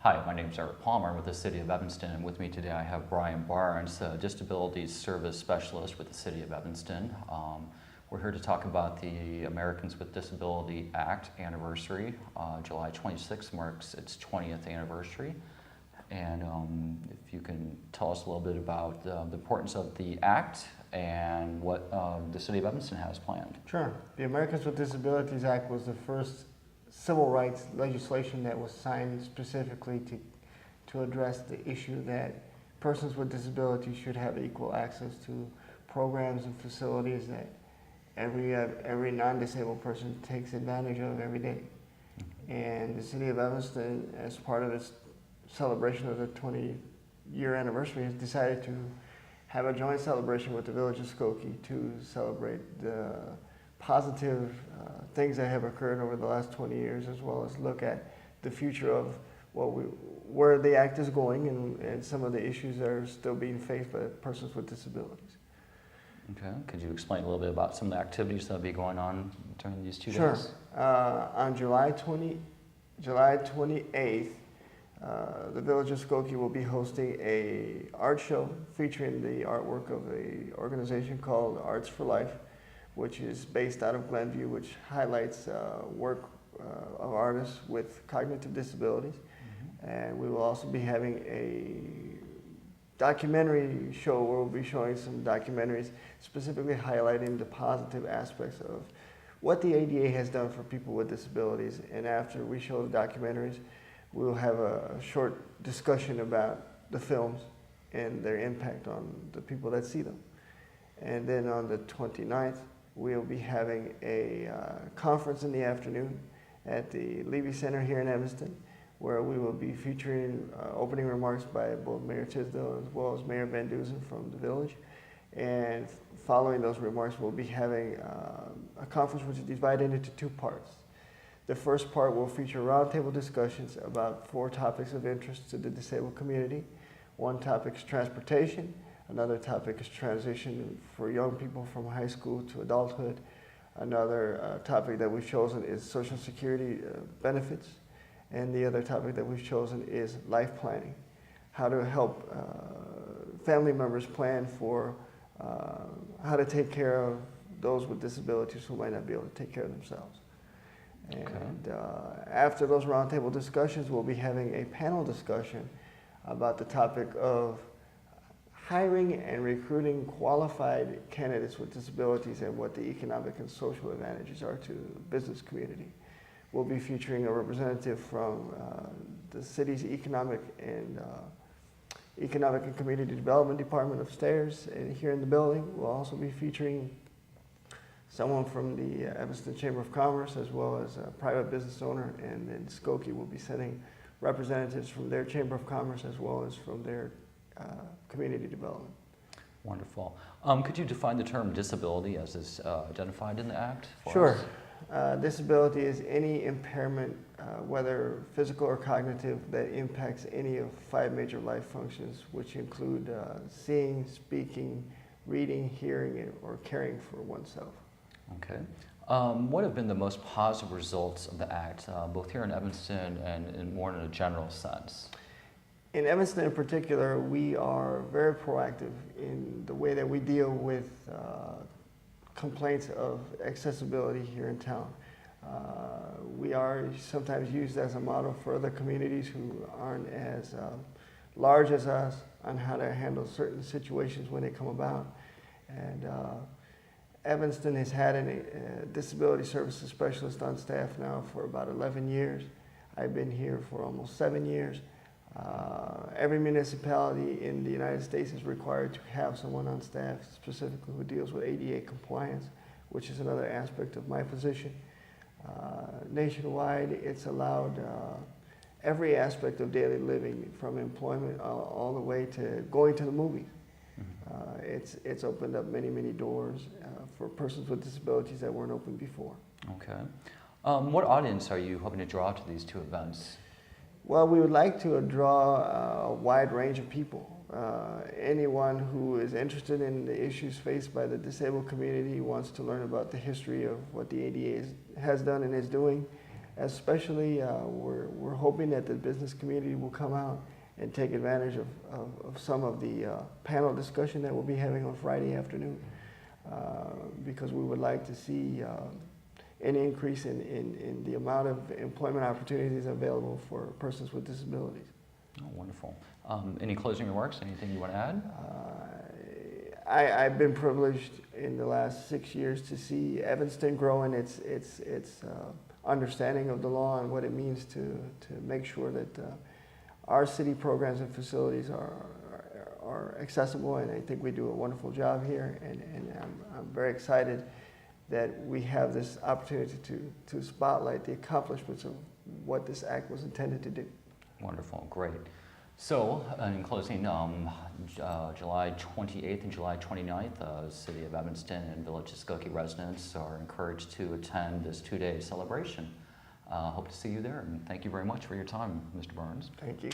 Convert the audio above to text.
Hi, my name is Eric Palmer. I'm with the City of Evanston, and with me today I have Brian Barnes, a Disability Service Specialist with the City of Evanston. We're here to talk about the Americans with Disability Act anniversary. July 26th marks its 20th anniversary. And if you can tell us a little bit about the importance of the Act and what the City of Evanston has planned. Sure. The Americans with Disabilities Act was the first civil rights legislation that was signed specifically to address the issue that persons with disabilities should have equal access to programs and facilities that every non-disabled person takes advantage of every day. And the City of Evanston, as part of its celebration of the 20-year anniversary, has decided to have a joint celebration with the Village of Skokie to celebrate the positive things that have occurred over the last 20 years, as well as look at the future of where the Act is going and some of the issues that are still being faced by persons with disabilities. Okay. Could you explain a little bit about some of the activities that will be going on during these 2 days? Sure. On July 28th, the Village of Skokie will be hosting an art show featuring the artwork of an organization called Arts for Life, which is based out of Glenview, which highlights work of artists with cognitive disabilities. Mm-hmm. And we will also be having a documentary show where we'll be showing some documentaries specifically highlighting the positive aspects of what the ADA has done for people with disabilities. And after we show the documentaries, we'll have a short discussion about the films and their impact on the people that see them. And then on the 29th, we'll be having a conference in the afternoon at the Levy Center here in Evanston, where we will be featuring opening remarks by both Mayor Tisdale as well as Mayor Van Dusen from the village. And following those remarks, we'll be having a conference which is divided into 2 parts. The first part will feature roundtable discussions about 4 topics of interest to the disabled community. One topic is transportation. Another topic is transition for young people from high school to adulthood. Another topic that we've chosen is Social Security benefits. And the other topic that we've chosen is life planning, how to help family members plan for how to take care of those with disabilities who might not be able to take care of themselves. And after those roundtable discussions, we'll be having a panel discussion about the topic of hiring and recruiting qualified candidates with disabilities and what the economic and social advantages are to the business community. We'll be featuring a representative from the city's Economic and Community Development Department upstairs and here in the building. We'll also be featuring someone from the Evanston Chamber of Commerce as well as a private business owner, and then Skokie will be sending representatives from their Chamber of Commerce as well as from their community development. Wonderful. Could you define the term disability as is identified in the Act? Sure. Disability is any impairment, whether physical or cognitive, that impacts any of 5 major life functions, which include seeing, speaking, reading, hearing, or caring for oneself. Okay. What have been the most positive results of the Act, both here in Evanston and more in a general sense? In Evanston in particular, we are very proactive in the way that we deal with complaints of accessibility here in town. We are sometimes used as a model for other communities who aren't as large as us on how to handle certain situations when they come about. And Evanston has had a disability services specialist on staff now for about 11 years. I've been here for almost 7 years. Every municipality in the United States is required to have someone on staff specifically who deals with ADA compliance, which is another aspect of my position. Nationwide, it's allowed every aspect of daily living, from employment all the way to going to the movies. It's opened up many, many doors for persons with disabilities that weren't open before. Okay. What audience are you hoping to draw to these 2 events? Well, we would like to draw a wide range of people. Anyone who is interested in the issues faced by the disabled community, wants to learn about the history of what the ADA has done and is doing, Especially, we're hoping that the business community will come out and take advantage of some of the panel discussion that we'll be having on Friday afternoon, because we would like to see an increase in the amount of employment opportunities available for persons with disabilities. Oh, wonderful. Any closing remarks? Anything you want to add? I've been privileged in the last 6 years to see Evanston grow in its understanding of the law and what it means to make sure that our city programs and facilities are accessible, and I think we do a wonderful job here, and I'm very excited that we have this opportunity to spotlight the accomplishments of what this act was intended to do. Wonderful, great. So, in closing, July 28th and July 29th, City of Evanston and Village of Skokie residents are encouraged to attend this two-day celebration. Hope to see you there, and thank you very much for your time, Mr. Burns. Thank you.